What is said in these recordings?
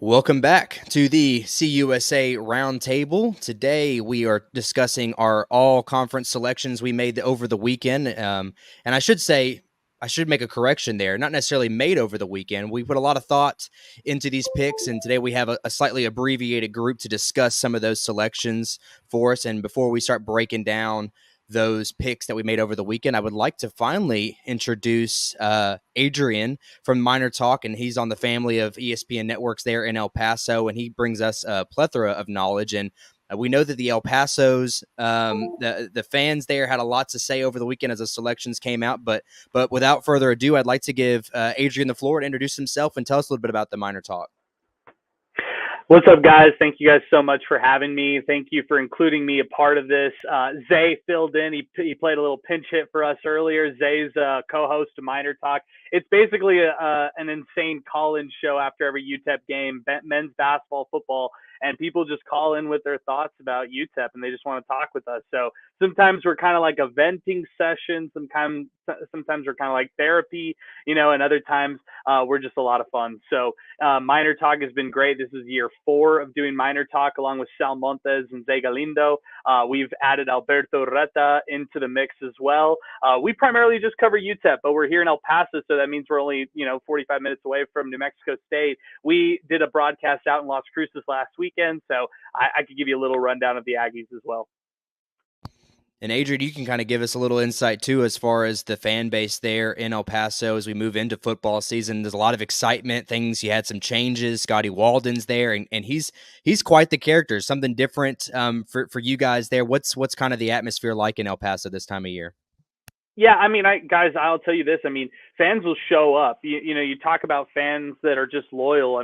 Welcome back to the CUSA Roundtable. Today we are discussing our all-conference selections we made over the weekend. And I should make a correction there. Not necessarily made over the weekend. We put a lot of thought into these picks, and today we have a slightly abbreviated group to discuss some of those selections for us. And before we start breaking down those picks that we made over the weekend, I would like to finally introduce Adrian from Minor Talk, and he's on the family of ESPN networks there in El Paso, and he brings us a plethora of knowledge. And we know that the El Pasos, the fans there had a lot to say over the weekend as the selections came out. But without further ado, I'd like to give Adrian the floor to introduce himself and tell us a little bit about the Minor Talk. What's up, guys? Thank you guys so much for having me. Thank you for including me a part of this. Zay filled in. He played a little pinch hit for us earlier. Zay's co-host of Minor Talk. It's basically an insane call-in show after every UTEP game, men's basketball, football, and people just call in with their thoughts about UTEP, and they just want to talk with us. So sometimes we're kind of like a venting session. Sometimes we're kind of like therapy, and other times we're just a lot of fun. So Minor Talk has been great. This is year 4 of doing Minor Talk along with Sal Montes and Zay Galindo. We've added Alberto Reta into the mix as well. We primarily just cover UTEP, but we're here in El Paso, so that means we're only 45 minutes away from New Mexico State. We did a broadcast out in Las Cruces last weekend, so I could give you a little rundown of the Aggies as well. And Adrian, you can kind of give us a little insight too as far as the fan base there in El Paso as we move into football season. There's a lot of excitement, you had some changes. Scotty Walden's there, and he's quite the character. Something different for you guys there. What's kind of the atmosphere like in El Paso this time of year? Yeah, guys, I'll tell you this. Fans will show up. You talk about fans that are just loyal.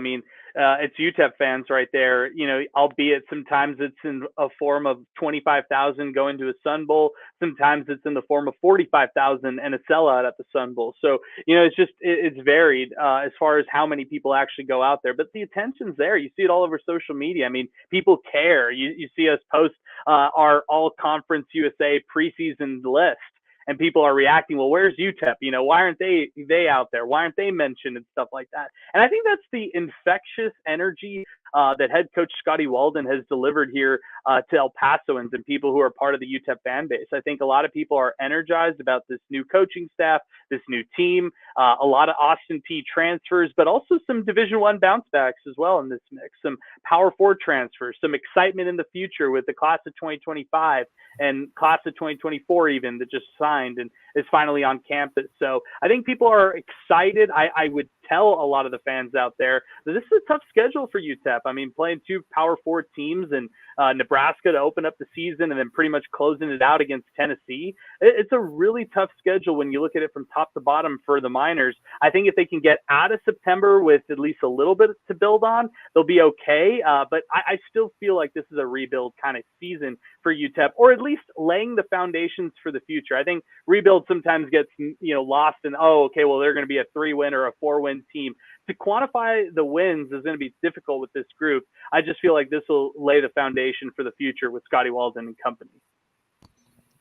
It's UTEP fans right there, albeit sometimes it's in a form of 25,000 going to a Sun Bowl. Sometimes it's in the form of 45,000 and a sellout at the Sun Bowl. So, it's varied as far as how many people actually go out there. But the attention's there. You see it all over social media. People care. You see us post our All-Conference USA preseason list. And people are reacting, well, where's UTEP? Why aren't they out there? Why aren't they mentioned and stuff like that? And I think that's the infectious energy that head coach Scotty Walden has delivered here to El Pasoans and people who are part of the UTEP fan base. I think a lot of people are energized about this new coaching staff, this new team, a lot of Austin P transfers, but also some Division I bounce backs as well in this mix, some Power 4 transfers, some excitement in the future with the class of 2025 and class of 2024 even that just signed and is finally on campus. So I think people are excited. I would tell a lot of the fans out there that this is a tough schedule for UTEP. Playing 2 Power 4 teams and Nebraska to open up the season and then pretty much closing it out against Tennessee. It's a really tough schedule when you look at it from top to bottom for the Miners. I think if they can get out of September with at least a little bit to build on, they'll be okay. But I still feel like this is a rebuild kind of season for UTEP, or at least laying the foundations for the future. I think rebuild sometimes gets lost in, they're going to be a 3-win or a 4-win team. To quantify the wins is going to be difficult with this group. I just feel like this will lay the foundation for the future with Scotty Walden and company.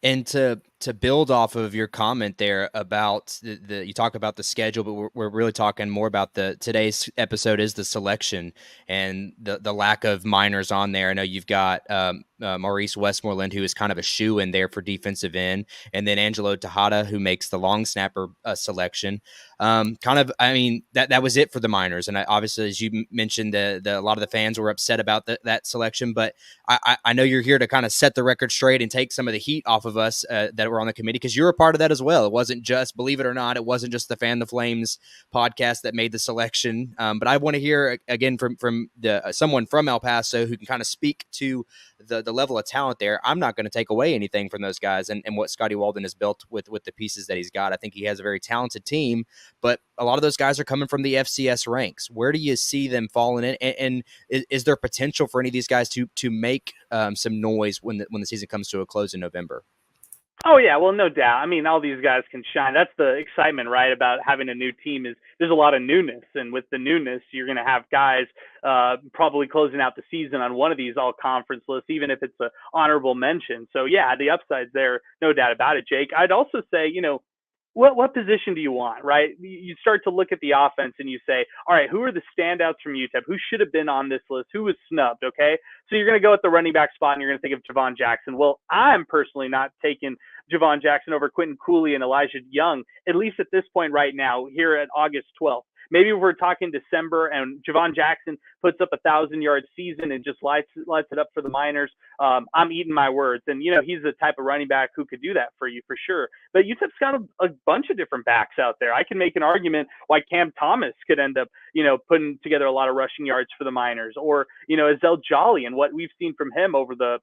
And to build off of your comment there about you talk about the schedule, but we're really talking more about today's episode is the selection and the lack of minors on there. I know you've got Maurice Westmoreland, who is kind of a shoe-in there for defensive end, and then Angelo Tejada, who makes the long snapper selection. That was it for the Miners. And obviously, as you mentioned, a lot of the fans were upset about that selection. But I know you're here to kind of set the record straight and take some of the heat off of us that were on the committee, because you're a part of that as well. It wasn't just, believe it or not, it wasn't just the Fan the Flames podcast that made the selection. But I want to hear again from someone from El Paso who can kind of speak to the level of talent there. I'm not going to take away anything from those guys and what Scotty Walden has built with the pieces that he's got. I think he has a very talented team, but a lot of those guys are coming from the FCS ranks. Where do you see them falling in? And is there potential for any of these guys to make some noise when the season comes to a close in November? Oh, yeah. Well, no doubt. All these guys can shine. That's the excitement, right, about having a new team is there's a lot of newness. And with the newness, you're going to have guys probably closing out the season on one of these all-conference lists, even if it's an honorable mention. So, yeah, the upside's there, no doubt about it, Jake. I'd also say, what position do you want, right? You start to look at the offense and you say, all right, who are the standouts from UTEP? Who should have been on this list? Who was snubbed? Okay, so you're going to go at the running back spot and you're going to think of Javon Jackson. Well, I'm personally not taking Javon Jackson over Quentin Cooley and Elijah Young, at least at this point right now, here at August 12th. Maybe if we're talking December and Javon Jackson puts up 1,000-yard season and just lights it up for the Miners, I'm eating my words. And, he's the type of running back who could do that for you for sure. But UTEP's got a bunch of different backs out there. I can make an argument why Cam Thomas could end up, putting together a lot of rushing yards for the Miners, or, Azell Jolly and what we've seen from him over the,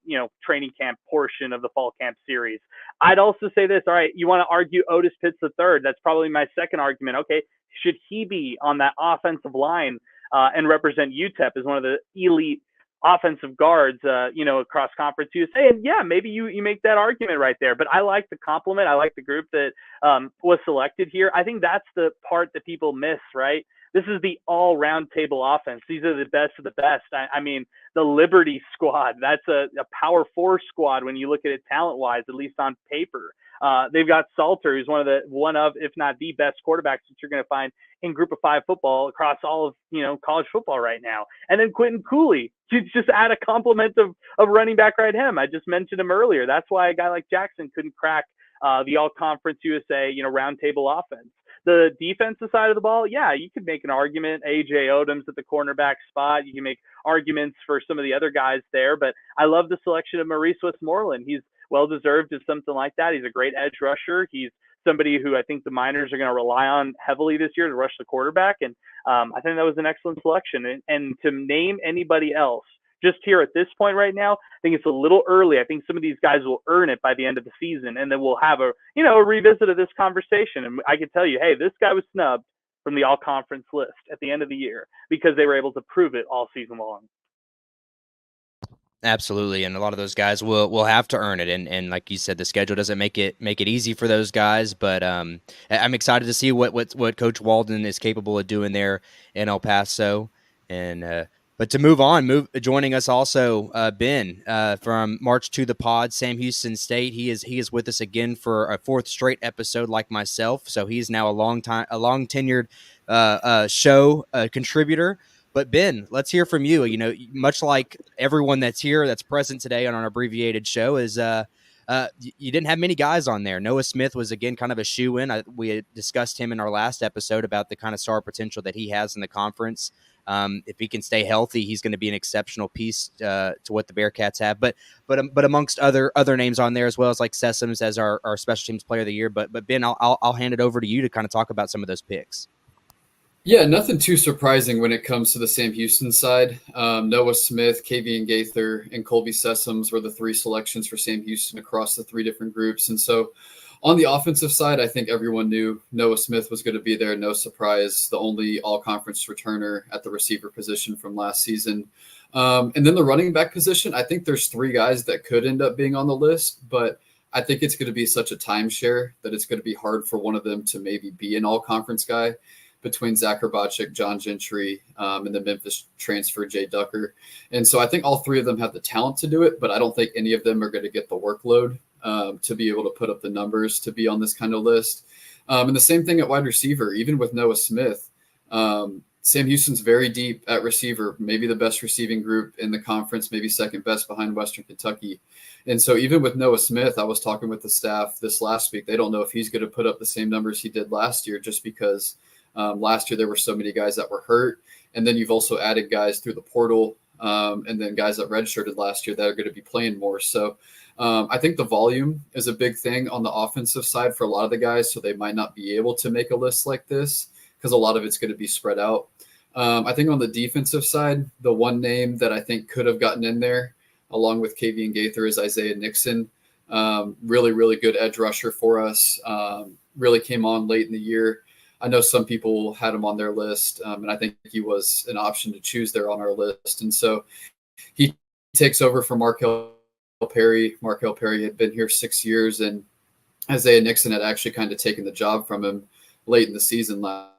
training camp portion of the fall camp series. I'd also say this. All right, you want to argue Otis Pitts III. That's probably my second argument. Okay, should he be on that offensive line and represent UTEP as one of the elite offensive guards, across Conference USA? And yeah, maybe you make that argument right there. But I like the compliment. I like the group that was selected here. I think that's the part that people miss, right? This is the all Roundtable offense. These are the best of the best. I mean, the Liberty squad, that's a Power Four squad when you look at it talent-wise, at least on paper. They've got Salter, who's one of, if not the best quarterbacks that you're going to find in Group of Five football across all of, college football right now. And then Quentin Cooley, to just add a complement of running back right him. I just mentioned him earlier. That's why a guy like Jackson couldn't crack the All-Conference USA, Roundtable offense. The defensive side of the ball, yeah, you could make an argument. A.J. Odoms at the cornerback spot. You can make arguments for some of the other guys there. But I love the selection of Maurice Westmoreland. He's well-deserved as something like that. He's a great edge rusher. He's somebody who I think the Miners are going to rely on heavily this year to rush the quarterback. And I think that was an excellent selection. And to name anybody else, just here at this point right now, I think it's a little early. I think some of these guys will earn it by the end of the season, and then we'll have a revisit of this conversation. And I can tell you, hey, this guy was snubbed from the all-conference list at the end of the year because they were able to prove it all season long. Absolutely, and a lot of those guys will have to earn it, and like you said, the schedule doesn't make it easy for those guys. But I'm excited to see what Coach Walden is capable of doing there in El Paso. And but to move on, joining us also Ben from March to the Pod, Sam Houston State. He is with us again for a fourth straight episode, like myself. So he's now a long tenured show contributor. But Ben, let's hear from you. Much like everyone that's here, that's present today on an abbreviated show, is you didn't have many guys on there. Noah Smith was again kind of a shoe-in. We had discussed him in our last episode about the kind of star potential that he has in the conference. If he can stay healthy, he's going to be an exceptional piece to what the Bearcats have. But amongst other names on there as well as like Sessoms as our special teams player of the year. But Ben, I'll hand it over to you to kind of talk about some of those picks. Yeah, nothing too surprising when it comes to the Sam Houston side. Noah Smith, Kavian Gaither, and Colby Sessoms were the three selections for Sam Houston across the three different groups. And so on the offensive side, I think everyone knew Noah Smith was going to be there. No surprise, the only all-conference returner at the receiver position from last season. And then the running back position, I think there's three guys that could end up being on the list, but I think it's going to be such a timeshare that it's going to be hard for one of them to maybe be an all-conference guy, between Zach Hrabachik, John Gentry, and the Memphis transfer, Jay Ducker. And so I think all three of them have the talent to do it, but I don't think any of them are going to get the workload to be able to put up the numbers to be on this kind of list. And the same thing at wide receiver, even with Noah Smith. Sam Houston's very deep at receiver, maybe the best receiving group in the conference, maybe second best behind Western Kentucky. And so even with Noah Smith, I was talking with the staff this last week. They don't know if he's going to put up the same numbers he did last year just because last year there were so many guys that were hurt. And then you've also added guys through the portal and then guys that redshirted last year that are going to be playing more. So I think the volume is a big thing on the offensive side for a lot of the guys. So they might not be able to make a list like this because a lot of it's going to be spread out. I think on the defensive side, the one name that I think could have gotten in there along with Kavian Gaither is Isaiah Nixon. Really, really good edge rusher for us. Really came on late in the year. I know some people had him on their list, and I think he was an option to choose there on our list. And so he takes over for Markel Perry. Markel Perry had been here 6 years, and Isaiah Nixon had actually kind of taken the job from him late in the season last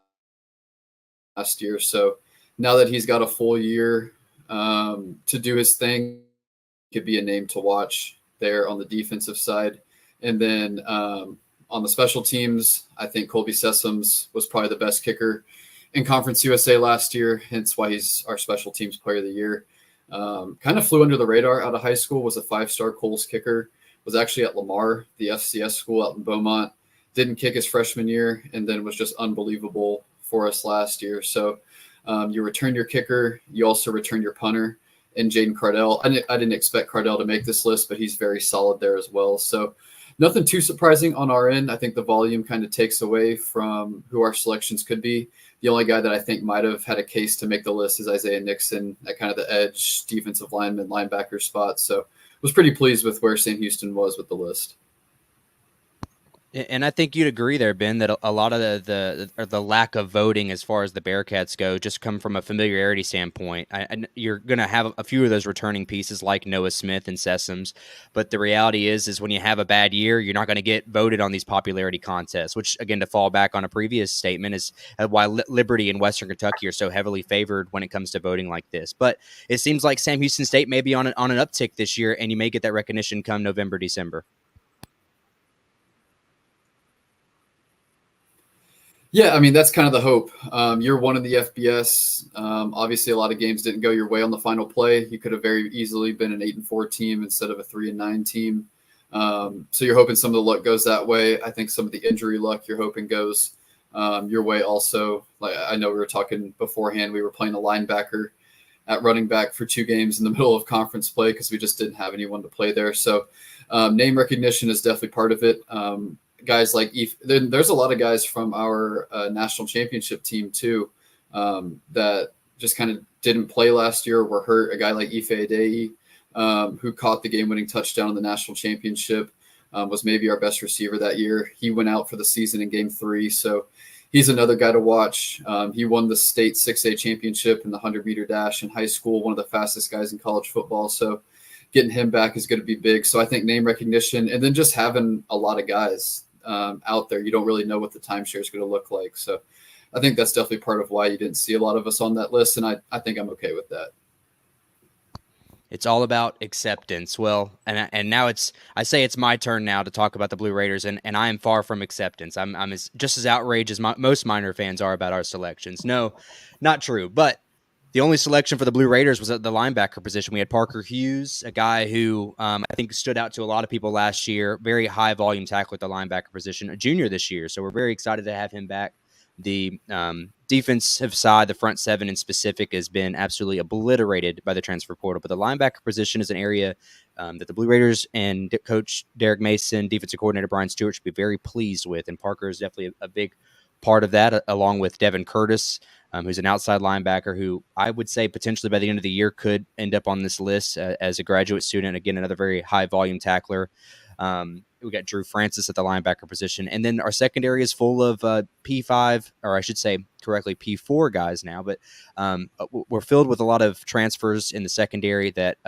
year. So now that he's got a full year to do his thing, could be a name to watch there on the defensive side. And then On the special teams, I think Colby Sessoms was probably the best kicker in Conference USA last year, hence why he's our special teams player of the year. Kind of flew under the radar out of high school, was a 5-star Coles kicker, was actually at Lamar, the FCS school out in Beaumont, didn't kick his freshman year, and then was just unbelievable for us last year. So you return your kicker, you also return your punter, and Jaden Cardell. I didn't expect Cardell to make this list, but he's very solid there as well. So nothing too surprising on our end. I think the volume kind of takes away from who our selections could be. The only guy that I think might have had a case to make the list is Isaiah Nixon at kind of the edge defensive lineman, linebacker spot. So was pretty pleased with where Sam Houston was with the list. And I think you'd agree there, Ben, that a lot of the lack of voting as far as the Bearcats go just come from a familiarity standpoint. You're going to have a few of those returning pieces like Noah Smith and Sessoms, but the reality is when you have a bad year, you're not going to get voted on these popularity contests, which, again, to fall back on a previous statement, is why Liberty and Western Kentucky are so heavily favored when it comes to voting like this. But it seems like Sam Houston State may be on an uptick this year, and you may get that recognition come November, December. Yeah, I mean, that's kind of the hope. Year one in the FBS, obviously a lot of games didn't go your way on the final play. You could have very easily been an 8-4 team instead of a 3-9 team. So you're hoping some of the luck goes that way. I think some of the injury luck you're hoping goes your way also. Like, I know we were talking beforehand, we were playing a linebacker at running back for 2 games in the middle of conference play because we just didn't have anyone to play there. So name recognition is definitely part of it. Guys like there's a lot of guys from our national championship team too that just kind of didn't play last year, were hurt. A guy like Ife Adei, who caught the game-winning touchdown in the national championship, was maybe our best receiver that year. He went out for the season in game 3, so he's another guy to watch. He won the state 6A championship in the 100-meter dash in high school, one of the fastest guys in college football. So getting him back is going to be big. So I think name recognition, and then just having a lot of guys out there, you don't really know what the timeshare is going to look like. So I think that's definitely part of why you didn't see a lot of us on that list, and I think I'm okay with that. It's all about acceptance. Well, and now I say it's my turn now to talk about the Blue Raiders, and I am far from acceptance. I'm just as outraged as most Miner fans are about our selections. No, not true. But the only selection for the Blue Raiders was at the linebacker position. We had Parker Hughes, a guy who I think stood out to a lot of people last year. Very high volume tackle at the linebacker position, a junior this year. So we're very excited to have him back. The defensive side, the front 7 in specific, has been absolutely obliterated by the transfer portal. But the linebacker position is an area that the Blue Raiders and Coach Derek Mason, defensive coordinator Brian Stewart, should be very pleased with. And Parker is definitely a big part of that, along with Devin Curtis, who's an outside linebacker who I would say potentially by the end of the year could end up on this list as a graduate student. Again, another very high-volume tackler. We got Drew Francis at the linebacker position. And then our secondary is full of P5, or I should say correctly, P4 guys now. But we're filled with a lot of transfers in the secondary that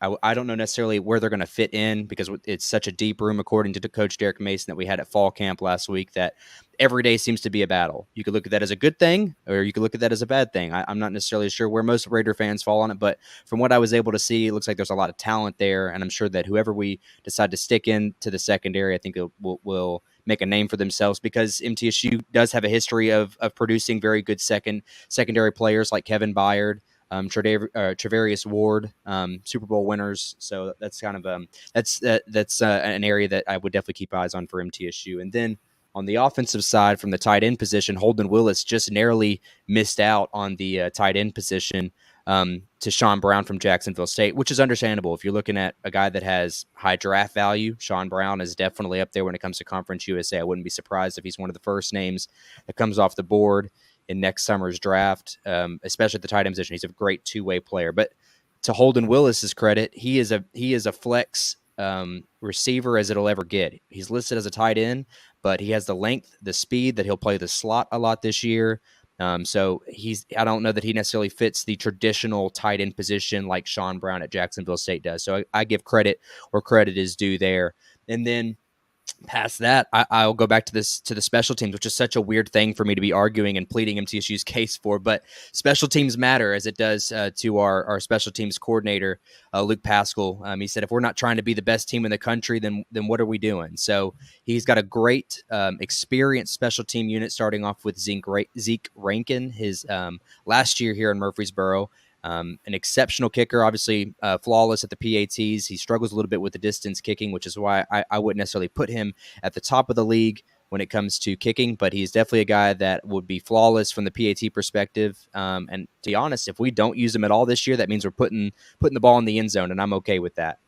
I don't know necessarily where they're going to fit in, because it's such a deep room, according to Coach Derek Mason, that we had at fall camp last week, that every day seems to be a battle. You could look at that as a good thing, or you could look at that as a bad thing. I'm not necessarily sure where most Raider fans fall on it, but from what I was able to see, it looks like there's a lot of talent there, and I'm sure that whoever we decide to stick into the secondary, I think will make a name for themselves, because MTSU does have a history of producing very good secondary players like Kevin Byard, Travarius Ward, Super Bowl winners. So that's kind of that's an area that I would definitely keep eyes on for MTSU. And then on the offensive side, from the tight end position, Holden Willis just narrowly missed out on the tight end position to Sean Brown from Jacksonville State, which is understandable. If you're looking at a guy that has high draft value, Sean Brown is definitely up there when it comes to Conference USA. I wouldn't be surprised if he's one of the first names that comes off the board in next summer's draft, especially at the tight end position. He's a great two-way player. But to Holden Willis's credit, he is a flex receiver as it'll ever get. He's listed as a tight end, but he has the length, the speed, that he'll play the slot a lot this year. So I don't know that he necessarily fits the traditional tight end position like Sean Brown at Jacksonville State does. So I give credit where credit is due there. And then Past that, I'll go back to the special teams, which is such a weird thing for me to be arguing and pleading MTSU's case for. But special teams matter, as it does to our special teams coordinator, Luke Pascal. He said, if we're not trying to be the best team in the country, then what are we doing? So he's got a great, experienced special team unit, starting off with Zeke Rankin, his last year here in Murfreesboro. An exceptional kicker, obviously flawless at the PATs. He struggles a little bit with the distance kicking, which is why I wouldn't necessarily put him at the top of the league when it comes to kicking, but he's definitely a guy that would be flawless from the PAT perspective. And to be honest, if we don't use him at all this year, that means we're putting the ball in the end zone, and I'm okay with that.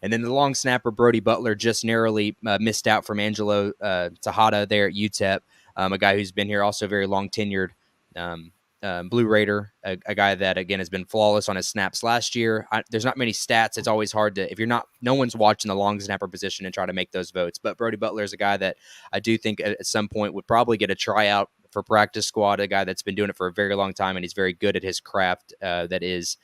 And then the long snapper, Brody Butler, just narrowly missed out from Angelo Tejada there at UTEP, a guy who's been here also very long tenured. Blue Raider, a guy that, again, has been flawless on his snaps last year. There's not many stats. It's always hard to, if you're not, no one's watching the long snapper position and try to make those votes. But Brody Butler is a guy that I do think at some point would probably get a tryout for practice squad, a guy that's been doing it for a very long time, and he's very good at his craft that is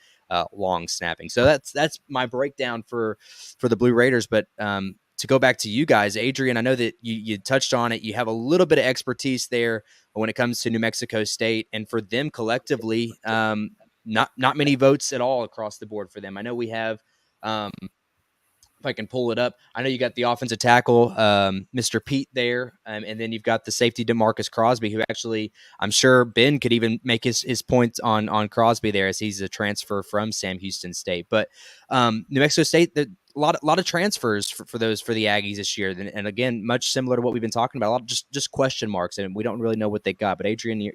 long snapping. So that's my breakdown for the Blue Raiders. But to go back to you guys, Adrian, I know that you touched on it. You have a little bit of expertise there when it comes to New Mexico State, and for them collectively, not many votes at all across the board for them. I know we have, if I can pull it up, I know you got the offensive tackle, Mr. Pete there, and then you've got the safety DeMarcus Crosby, who actually, I'm sure Ben could even make his points on Crosby there, as he's a transfer from Sam Houston State. But New Mexico State, a lot of transfers for the Aggies this year, and again, much similar to what we've been talking about, a lot of just question marks, and we don't really know what they got. But Adrian,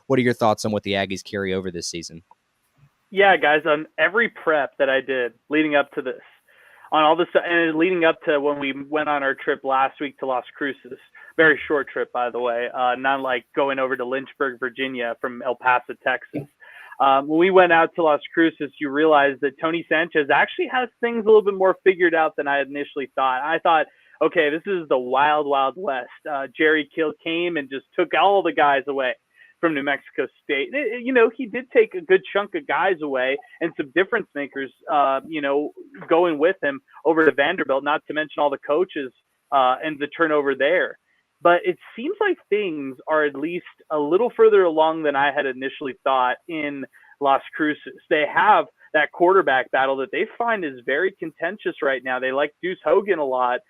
what are your thoughts on what the Aggies carry over this season? Yeah, guys, on every prep that I did leading up to this, on all this, and leading up to when we went on our trip last week to Las Cruces, very short trip, by the way, not like going over to Lynchburg, Virginia from El Paso, Texas. When we went out to Las Cruces, you realize that Tony Sanchez actually has things a little bit more figured out than I initially thought. I thought, okay, this is the wild, wild west. Jerry Kill came and just took all the guys away from New Mexico State. He did take a good chunk of guys away and some difference makers, going with him over to Vanderbilt, not to mention all the coaches and the turnover there. But it seems like things are at least a little further along than I had initially thought in Las Cruces. They have that quarterback battle that they find is very contentious right now. They like Deuce Hogan a lot,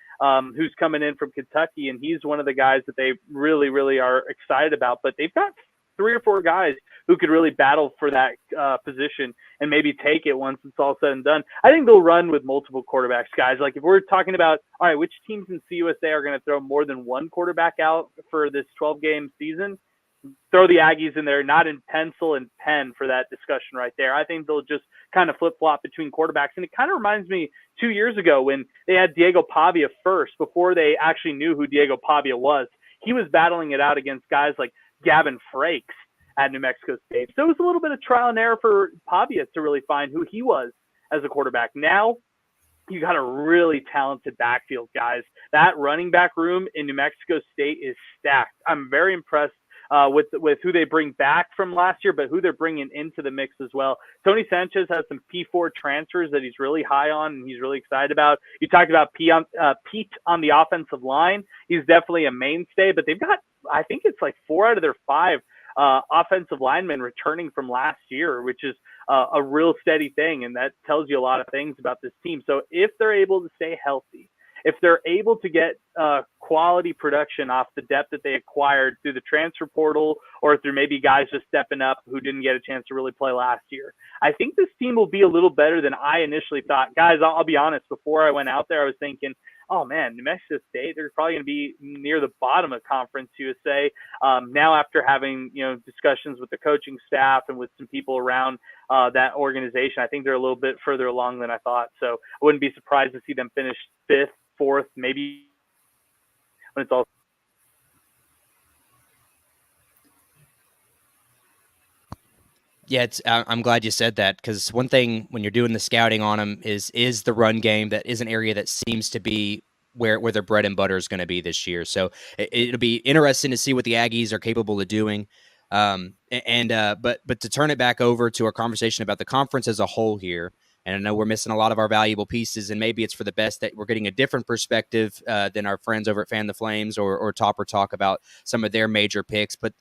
who's coming in from Kentucky, and he's one of the guys that they really, really are excited about. But they've got 3 or 4 guys who could really battle for that position and maybe take it once it's all said and done. I think they'll run with multiple quarterbacks, guys. Like if we're talking about, all right, which teams in CUSA are going to throw more than one quarterback out for this 12-game season, throw the Aggies in there, not in pencil and pen for that discussion right there. I think they'll just kind of flip-flop between quarterbacks. And it kind of reminds me 2 years ago when they had Diego Pavia first, before they actually knew who Diego Pavia was. He was battling it out against guys like Gavin Frakes at New Mexico State. So it was a little bit of trial and error for Pavia to really find who he was as a quarterback. Now you got a really talented backfield, guys. That running back room in New Mexico State is stacked. I'm very impressed with who they bring back from last year, but who they're bringing into the mix as well. Tony Sanchez has some P4 transfers that he's really high on and he's really excited about. You talked about Pete on the offensive line. He's definitely a mainstay, but they've got, I think it's like 4 out of their 5 offensive linemen returning from last year, which is a real steady thing. And that tells you a lot of things about this team. So if they're able to stay healthy, if they're able to get quality production off the depth that they acquired through the transfer portal or through maybe guys just stepping up who didn't get a chance to really play last year, I think this team will be a little better than I initially thought. Guys, I'll be honest, before I went out there, I was thinking, oh man, New Mexico State, they're probably going to be near the bottom of Conference USA. Now after having, discussions with the coaching staff and with some people around that organization, I think they're a little bit further along than I thought. So I wouldn't be surprised to see them finish 5th, 4th, maybe when it's all. Yeah, I'm glad you said that, because one thing when you're doing the scouting on them is the run game. That is an area that seems to be where their bread and butter is going to be this year. So it'll be interesting to see what the Aggies are capable of doing. But to turn it back over to our conversation about the conference as a whole here, And I know we're missing a lot of our valuable pieces, and maybe it's for the best that we're getting a different perspective than our friends over at Fan the Flames or Topper talk about some of their major picks. But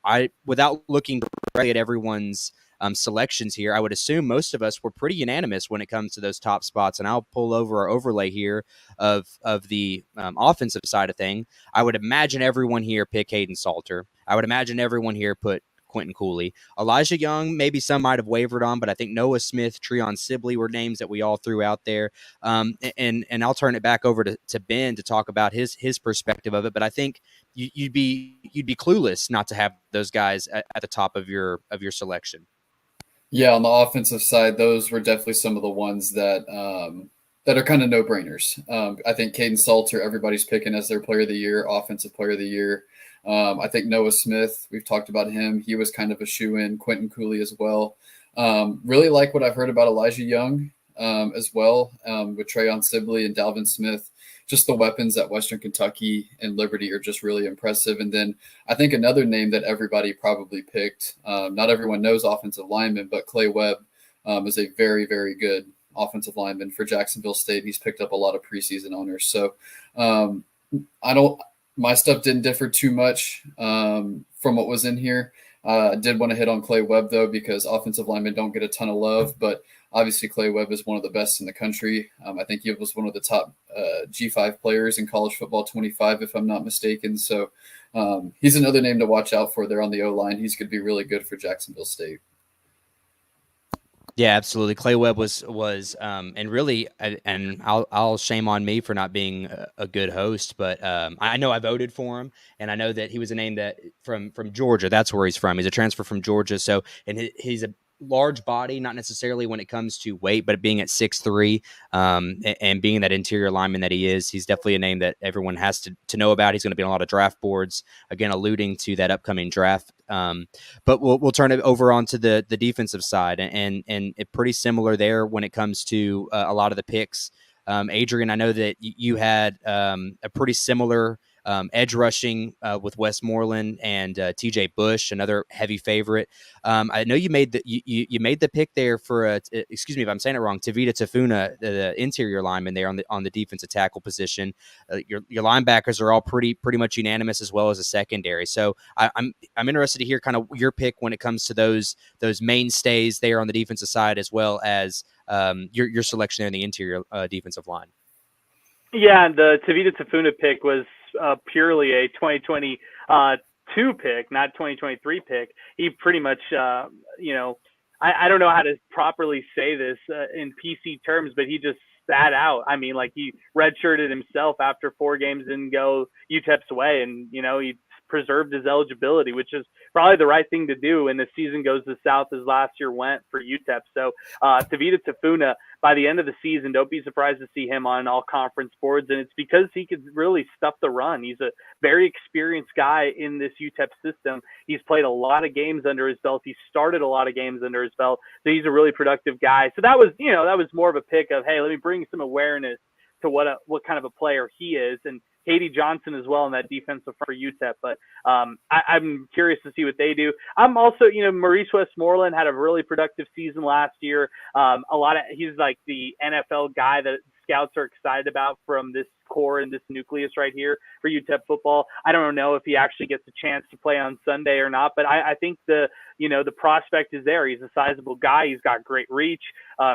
I without looking directly at everyone's selections here, I would assume most of us were pretty unanimous when it comes to those top spots. And I'll pull over our overlay here of the offensive side of thing. I would imagine everyone here pick Hayden Salter. I would imagine everyone here put Quentin Cooley. Elijah Young, maybe some might have wavered on, but I think Noah Smith, Treon Sibley were names that we all threw out there. And I'll turn it back over to Ben to talk about his perspective of it. But I think you'd be clueless not to have those guys at the top of your selection. Yeah, on the offensive side, those were definitely some of the ones that that are kind of no-brainers. I think Caden Salter, everybody's picking as their player of the year, offensive player of the year. I think Noah Smith, we've talked about him. He was kind of a shoe-in. Quentin Cooley as well. Really like what I've heard about Elijah Young as well, with Treon Sibley and Dalvin Smith. Just the weapons at Western Kentucky and Liberty are just really impressive. And then I think another name that everybody probably picked, not everyone knows offensive lineman, but Clay Webb is a very, very good offensive lineman for Jacksonville State. He's picked up a lot of preseason honors. So my stuff didn't differ too much from what was in here. I did want to hit on Clay Webb, though, because offensive linemen don't get a ton of love, but obviously Clay Webb is one of the best in the country. I think he was one of the top G5 players in college football 25, if I'm not mistaken. So he's another name to watch out for there on the O-line. He's going to be really good for Jacksonville State. Yeah, absolutely. Clay Webb was, and really, and I'll shame on me for not being a good host, but I know I voted for him, and I know that he was a name that from Georgia. That's where he's from. He's a transfer from Georgia. So, and he's a large body, not necessarily when it comes to weight, but being at 6'3", and being that interior lineman that he is, he's definitely a name that everyone has to know about. He's going to be on a lot of draft boards, again, alluding to that upcoming draft. But we'll turn it over onto the defensive side, and it pretty similar there when it comes to a lot of the picks. Adrian, I know that you had a pretty similar edge rushing with Westmoreland and TJ Bush, another heavy favorite. I know you made the pick there for excuse me if I'm saying it wrong, Tavita Tafuna, the interior lineman there on the defensive tackle position. Your linebackers are all pretty much unanimous, as well as a secondary. So I'm interested to hear kind of your pick when it comes to those mainstays there on the defensive side, as well as your selection there in the interior defensive line. Yeah, the Tavita Tafuna pick was purely a 2022 pick, not 2023 pick. He pretty much, I don't know how to properly say this in PC terms, but he just sat out. I mean, like, he redshirted himself after 4 games, didn't go UTEP's way, and he preserved his eligibility, which is probably the right thing to do when the season goes as south as last year went for UTEP. So Tavita Tafuna, by the end of the season, don't be surprised to see him on all conference boards, and it's because he could really stuff the run. He's a very experienced guy in this UTEP system. He's played a lot of games under his belt. He started a lot of games under his belt, so he's a really productive guy. So that was more of a pick of, hey, let me bring some awareness to what kind of a player he is, and Katie Johnson as well in that defensive for UTEP. But I'm curious to see what they do. I'm also, Maurice Westmoreland had a really productive season last year. He's like the NFL guy that scouts are excited about from this core and this nucleus right here for UTEP football. I don't know if he actually gets a chance to play on Sunday or not, but I think the prospect is there. He's a sizable guy. He's got great reach.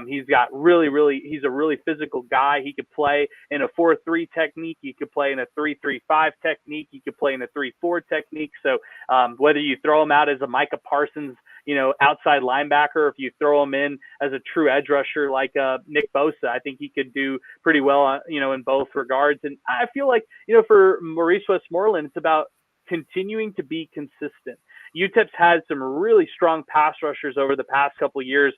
He's got he's a really physical guy. He could play in a 4-3 technique. He could play in a 3-3-5 technique. He could play in a 3-4 technique. So whether you throw him out as a Micah Parsons, outside linebacker, or if you throw him in as a true edge rusher like Nick Bosa, I think he could do pretty well, in both regards. And I feel like, for Maurice Westmoreland, it's about continuing to be consistent. UTEP's had some really strong pass rushers over the past couple of years,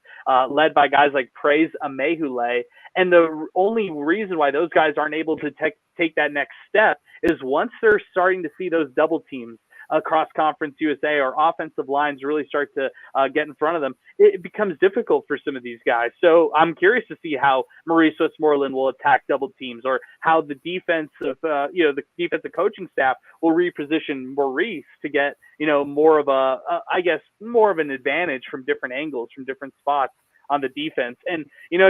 led by guys like Praise Amehule. And the only reason why those guys aren't able to take that next step is once they're starting to see those double teams across Conference USA, or offensive lines really start to get in front of them, it becomes difficult for some of these guys. So I'm curious to see how Maurice Westmoreland will attack double teams, or how the defensive coaching staff will reposition Maurice to get, more of an advantage from different angles, from different spots on the defense. And,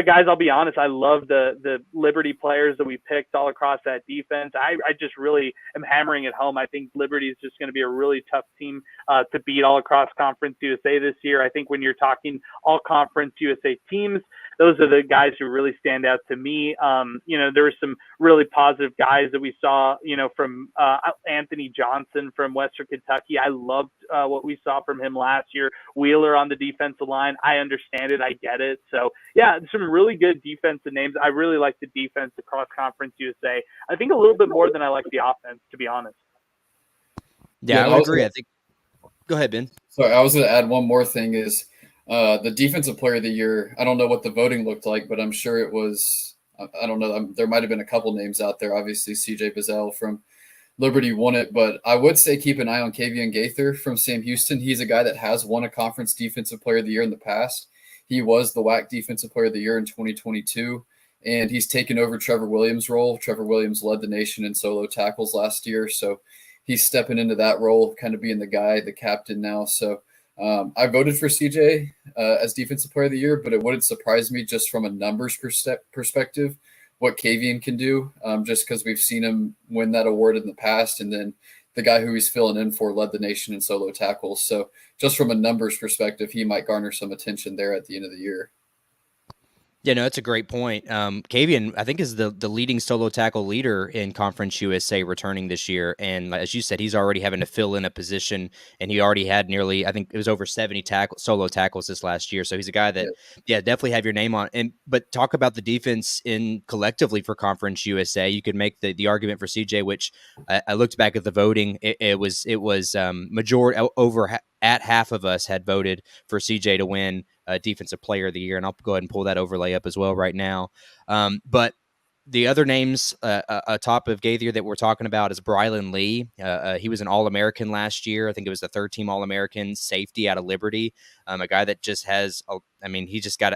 guys, I'll be honest, I love the Liberty players that we picked all across that defense. I just really am hammering it home. I think Liberty is just going to be a really tough team to beat all across Conference USA this year. I think when you're talking all Conference USA teams, those are the guys who really stand out to me. There were some really positive guys that we saw, from Anthony Johnson from Western Kentucky. I loved what we saw from him last year. Wheeler on the defensive line. I understand it. I get it. So, yeah, some really good defensive names. I really like the defense across Conference USA. I think a little bit more than I like the offense, to be honest. Yeah, I would agree. I think. Go ahead, Ben. Sorry, I was going to add one more thing is the defensive player of the year. I don't know what the voting looked like, but I'm sure it was, I don't know. There might have been a couple names out there. Obviously, CJ Bazell from Liberty won it, but I would say keep an eye on Kavian Gaither from Sam Houston. He's a guy that has won a conference defensive player of the year in the past. He was the WAC defensive player of the year in 2022, and he's taken over Trevor Williams' role. Trevor Williams led the nation in solo tackles last year, so he's stepping into that role, kind of being the guy, the captain now. So I voted for CJ as defensive player of the year, but it wouldn't surprise me just from a numbers perspective what Kavian can do, just because we've seen him win that award in the past. And then the guy who he's filling in for led the nation in solo tackles. So just from a numbers perspective, he might garner some attention there at the end of the year. Yeah, no, that's a great point. Kavian, I think, is the leading solo tackle leader in Conference USA returning this year. And as you said, he's already having to fill in a position, and he already had nearly, I think it was over 70 solo tackles this last year. So he's a guy that, definitely have your name on. But talk about the defense in collectively for Conference USA. You could make the argument for CJ, which I looked back at the voting. It was majority over at half of us had voted for CJ to win Defensive Player of the Year, and I'll go ahead and pull that overlay up as well right now. But the other names atop of Gaither that we're talking about is Brylan Lee. He was an All-American last year. I think it was the third-team All-American safety out of Liberty. A guy that just has, he just got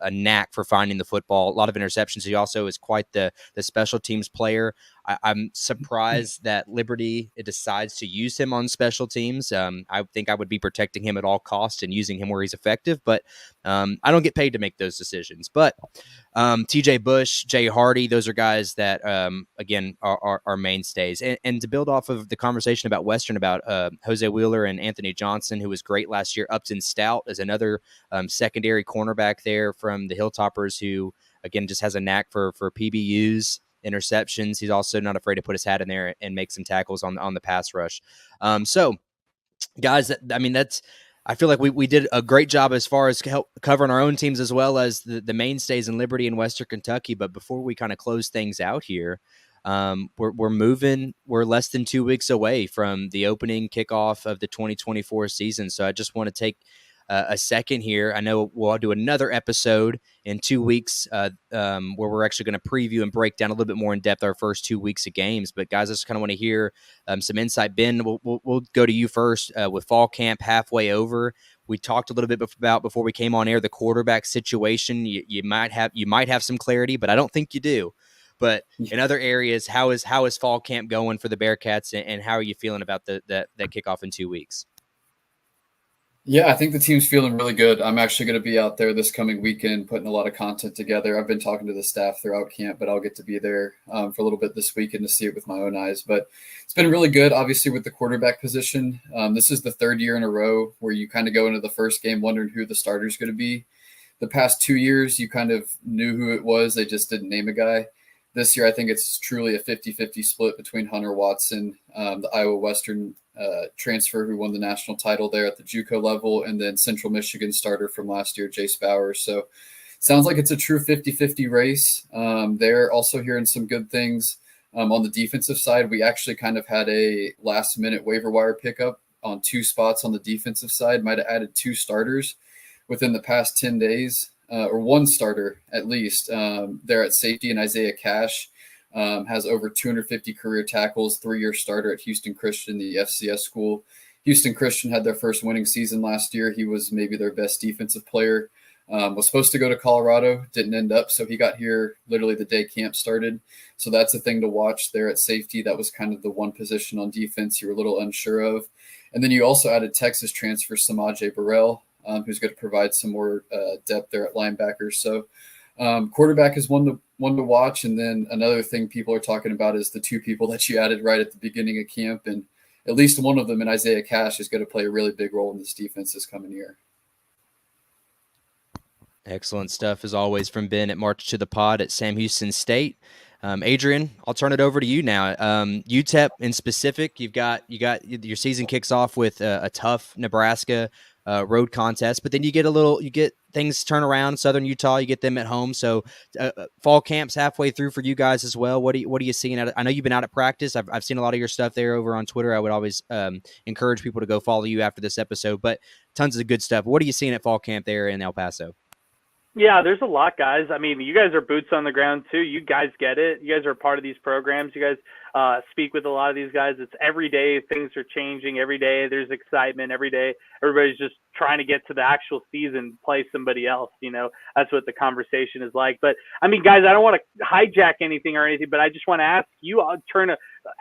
a knack for finding the football. A lot of interceptions. He also is quite the special teams player. I'm surprised that Liberty decides to use him on special teams. I think I would be protecting him at all costs and using him where he's effective, but I don't get paid to make those decisions. But TJ Bush, Jay Hardy, those are guys that, again, are mainstays. And to build off of the conversation about Western, about Jose Wheeler and Anthony Johnson, who was great last year, Upton Stout is another secondary cornerback there from the Hilltoppers who, again, just has a knack for PBUs. Interceptions. He's also not afraid to put his hat in there and make some tackles on the pass rush. So, guys, that's. I feel like we did a great job as far as covering our own teams as well as the mainstays in Liberty and Western Kentucky. But before we kind of close things out here, we're moving. We're less than 2 weeks away from the opening kickoff of the 2024 season. So I just want to take a second here. I know we'll do another episode in 2 weeks where we're actually going to preview and break down a little bit more in depth our first 2 weeks of games. But guys, I just kind of want to hear some insight. Ben, we'll go to you first. With fall camp halfway over, we talked a little bit about before we came on air the quarterback situation. You might have some clarity, but I don't think you do. But in other areas, how is fall camp going for the Bearcats, and how are you feeling about that kickoff in 2 weeks? Yeah, I think the team's feeling really good. I'm actually going to be out there this coming weekend putting a lot of content together. I've been talking to the staff throughout camp, but I'll get to be there for a little bit this weekend to see it with my own eyes. But it's been really good, obviously, with the quarterback position. This is the third year in a row where you kind of go into the first game wondering who the starter is going to be. The past 2 years, you kind of knew who it was. They just didn't name a guy. This year, I think it's truly a 50-50 split between Hunter Watson, the Iowa Western transfer who won the national title there at the JUCO level, and then Central Michigan starter from last year, Jace Bowers. So sounds like it's a true 50-50 race. They're also hearing some good things. On the defensive side, we actually kind of had a last-minute waiver wire pickup on 2 spots on the defensive side, might have added 2 starters within the past 10 days. Or 1 starter at least there at safety, and Isaiah Cash has over 250 career tackles, 3-year starter at Houston Christian, the FCS school. Houston Christian had their first winning season last year. He was maybe their best defensive player. Was supposed to go to Colorado, didn't end up, so he got here literally the day camp started. So that's a thing to watch there at safety. That was kind of the one position on defense you were a little unsure of. And then you also added Texas transfer Samaje Burrell. who's going to provide some more depth there at linebacker. So quarterback is one to watch. And then another thing people are talking about is the two people that you added right at the beginning of camp. And at least one of them in Isaiah Cash is going to play a really big role in this defense this coming year. Excellent stuff as always from Ben at March to the Pod at Sam Houston State. Adrian, I'll turn it over to you now. UTEP in specific, you got your season kicks off with a tough Nebraska road contest, but then you get things turn around. Southern Utah, you get them at home. So fall camp's halfway through for you guys as well. What are you seeing? I know you've been out at practice. I've seen a lot of your stuff there over on Twitter. I would always encourage people to go follow you after this episode, but tons of good stuff. What are you seeing at fall camp there in El Paso? Yeah, there's a lot, guys. I mean, you guys are boots on the ground too. You guys get it. You guys are part of these programs. You guys speak with a lot of these guys. It's every day things are changing. Every day there's excitement. Every day everybody's just trying to get to the actual season, play somebody else. That's what the conversation is like. But I mean, guys, I don't want to hijack anything or anything, but I just want to ask you. I'll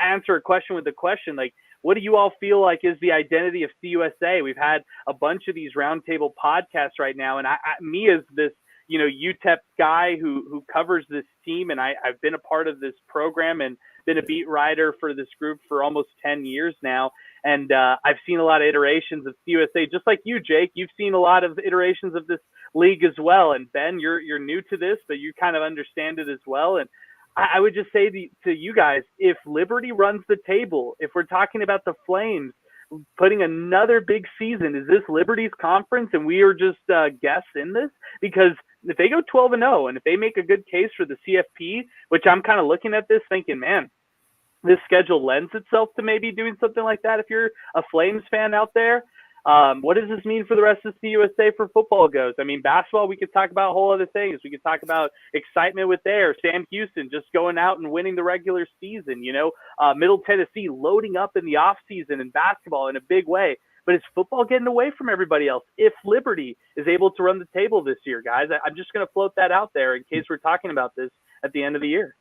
answer a question with a question. Like, what do you all feel like is the identity of CUSA? We've had a bunch of these roundtable podcasts right now, and me as this UTEP guy who covers this team, and I've been a part of this program and been a beat writer for this group for almost 10 years now. And I've seen a lot of iterations of CUSA, just like you, Jake. You've seen a lot of iterations of this league as well. And Ben, you're new to this, but you kind of understand it as well. And I would just say to you guys, if Liberty runs the table, if we're talking about the Flames putting another big season, is this Liberty's conference and we are just guests in this? Because if they go 12-0 and if they make a good case for the CFP, which I'm kind of looking at this thinking, man, this schedule lends itself to maybe doing something like that. If you're a Flames fan out there, what does this mean for the rest of CUSA for football goes? I mean, basketball, we could talk about whole other things. We could talk about excitement with Sam Houston just going out and winning the regular season, Middle Tennessee loading up in the offseason in basketball in a big way. But is football getting away from everybody else? If Liberty is able to run the table this year, guys, I'm just going to float that out there in case we're talking about this at the end of the year.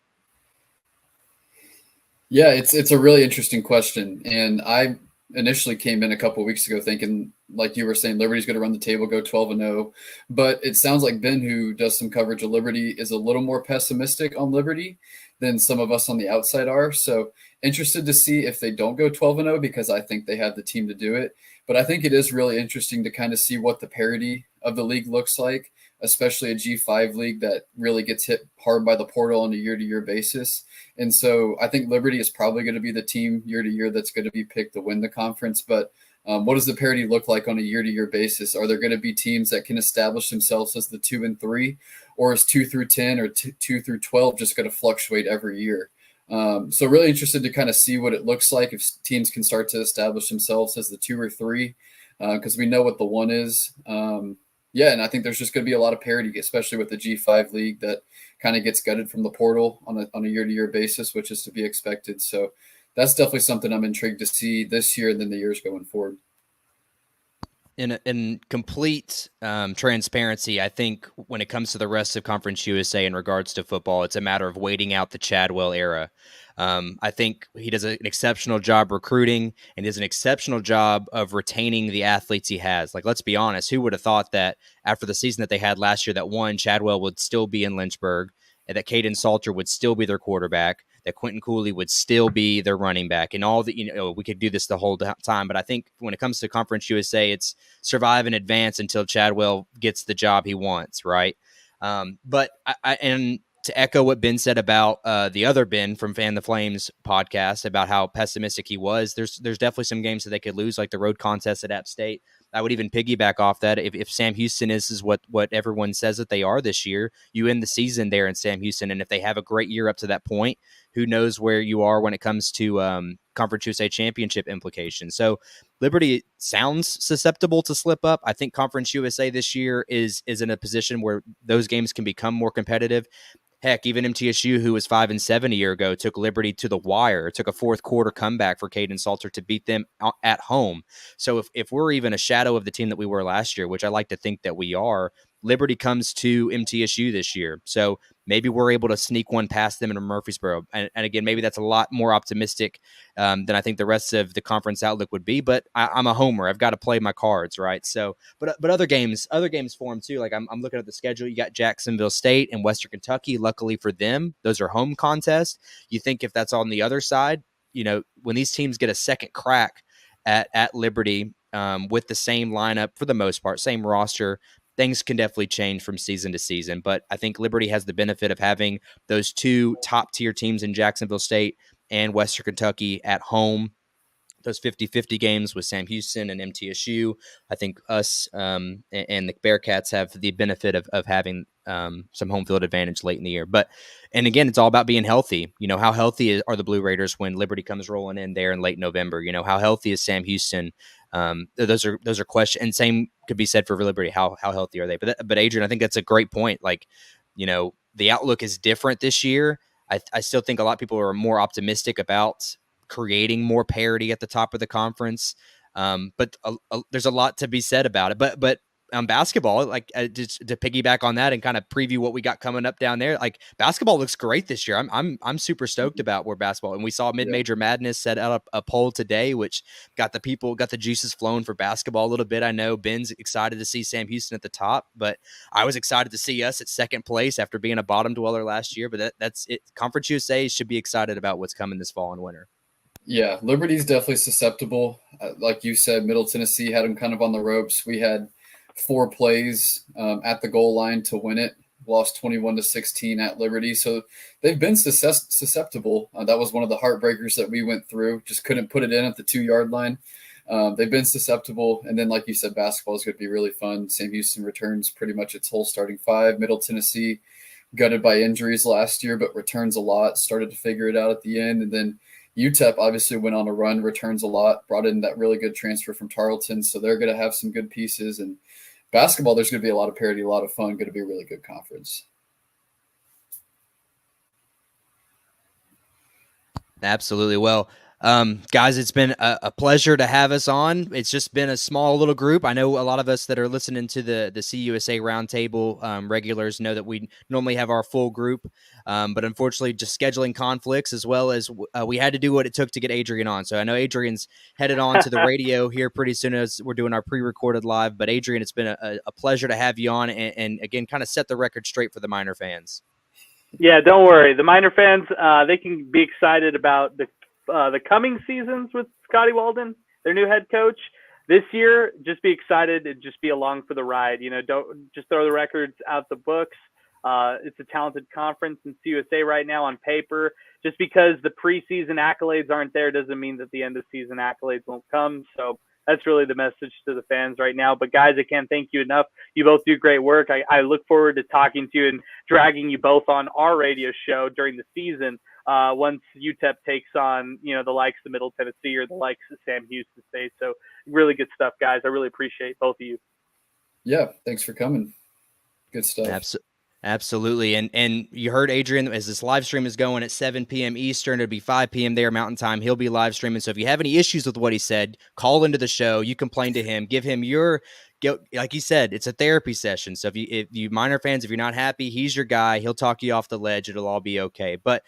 Yeah, it's a really interesting question. And I initially came in a couple of weeks ago thinking, like you were saying, Liberty's going to run the table, go 12-0. But it sounds like Ben, who does some coverage of Liberty, is a little more pessimistic on Liberty than some of us on the outside are. So interested to see if they don't go 12-0, because I think they have the team to do it. But I think it is really interesting to kind of see what the parity of the league looks like, especially a G5 league that really gets hit hard by the portal on a year-to-year basis. And so I think Liberty is probably going to be the team year-to-year that's going to be picked to win the conference. But what does the parity look like on a year-to-year basis? Are there going to be teams that can establish themselves as the 2 and 3, or is 2 through 10 or 2 through 12 just going to fluctuate every year? So really interested to kind of see what it looks like if teams can start to establish themselves as the 2 or 3, because we know what the 1 is. Yeah, and I think there's just going to be a lot of parity, especially with the G5 league that kind of gets gutted from the portal on a year-to-year basis, which is to be expected. So that's definitely something I'm intrigued to see this year and then the years going forward. In complete transparency, I think when it comes to the rest of Conference USA in regards to football, it's a matter of waiting out the Chadwell era. I think he does an exceptional job recruiting and does an exceptional job of retaining the athletes he has. Like, let's be honest, who would have thought that after the season that they had last year, that one, Chadwell would still be in Lynchburg, and that Caden Salter would still be their quarterback, that Quentin Cooley would still be their running back, and all the, we could do this the whole time. But I think when it comes to Conference USA, it's survive and advance until Chadwell gets the job he wants, right? But and to echo what Ben said about the other Ben from Fan the Flames podcast about how pessimistic he was, there's definitely some games that they could lose, like the road contest at App State. I would even piggyback off that. If Sam Houston is what everyone says that they are this year, you end the season there in Sam Houston. And if they have a great year up to that point, who knows where you are when it comes to Conference USA championship implications. So Liberty sounds susceptible to slip up. I think Conference USA this year is in a position where those games can become more competitive. Heck, even MTSU, who was 5-7 a year ago, took Liberty to the wire. It took a fourth quarter comeback for Caden Salter to beat them at home. So if we're even a shadow of the team that we were last year, which I like to think that we are, Liberty comes to MTSU this year. So maybe we're able to sneak one past them in Murfreesboro. And again, maybe that's a lot more optimistic than I think the rest of the conference outlook would be. But I'm a homer. I've got to play my cards, right? So, but other games for them too. Like I'm looking at the schedule. You got Jacksonville State and Western Kentucky. Luckily for them, those are home contests. You think if that's on the other side, when these teams get a second crack at Liberty with the same lineup for the most part, same roster, things can definitely change from season to season. But I think Liberty has the benefit of having those two top tier teams in Jacksonville State and Western Kentucky at home. Those 50-50 games with Sam Houston and MTSU. I think us and the Bearcats have the benefit of having some home field advantage late in the year. And again, it's all about being healthy. How healthy are the Blue Raiders when Liberty comes rolling in there in late November? How healthy is Sam Houston? Those are questions. And same could be said for Liberty. How healthy are they? But Adrian, I think that's a great point. Like, the outlook is different this year. I still think a lot of people are more optimistic about creating more parity at the top of the conference. But there's a lot to be said about it. But basketball, like just to piggyback on that and kind of preview what we got coming up down there, like basketball looks great this year. I'm super stoked about where basketball, and we saw Mid-Major Madness set up a poll today, which got the juices flowing for basketball a little bit. I know Ben's excited to see Sam Houston at the top, but I was excited to see us at second place after being a bottom dweller last year. But that's it. Conference USA should be excited about what's coming this fall and winter. Yeah, Liberty's definitely susceptible. Like you said, Middle Tennessee had them kind of on the ropes. We had 4 plays at the goal line to win it. Lost 21-16 at Liberty. So they've been susceptible. That was one of the heartbreakers that we went through. Just couldn't put it in at the 2-yard line. They've been susceptible. And then, like you said, basketball is going to be really fun. Sam Houston returns pretty much its whole starting 5. Middle Tennessee, gutted by injuries last year, but returns a lot. Started to figure it out at the end. And then UTEP obviously went on a run, returns a lot, brought in that really good transfer from Tarleton. So they're going to have some good pieces. And basketball, there's going to be a lot of parity, a lot of fun, going to be a really good conference. Absolutely. Well, guys, it's been a pleasure to have us on. It's just been a small little group. I know a lot of us that are listening to the CUSA Roundtable regulars know that we normally have our full group, but unfortunately just scheduling conflicts, as well as we had to do what it took to get Adrian on. So I know Adrian's headed on to the radio here pretty soon as we're doing our pre-recorded live. But Adrian, it's been a pleasure to have you on and again, kind of set the record straight for the Miner fans. Yeah, don't worry. The Miner fans, they can be excited about the coming seasons with Scotty Walden, their new head coach. This year, just be excited and just be along for the ride. Don't just throw the records out the books. It's a talented conference in CUSA right now on paper. Just because the preseason accolades aren't there doesn't mean that the end of season accolades won't come. So that's really the message to the fans right now. But guys, I can't thank you enough. You both do great work. I look forward to talking to you and dragging you both on our radio show during the season. Once UTEP takes on, the likes of Middle Tennessee or the likes of Sam Houston State. So really good stuff, guys. I really appreciate both of you. Yeah, thanks for coming. Good stuff. Absolutely. And you heard Adrian, as this live stream is going at 7 p.m. Eastern, it'll be 5 p.m. there Mountain Time. He'll be live streaming. So if you have any issues with what he said, call into the show. You complain to him, give him like he said, it's a therapy session. So if you Miner fans, if you're not happy, he's your guy. He'll talk you off the ledge. It'll all be okay. But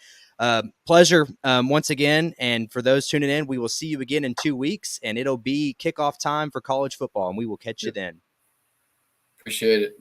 pleasure once again. And for those tuning in, we will see you again in 2 weeks, and it'll be kickoff time for college football, and we will catch you then. Appreciate it.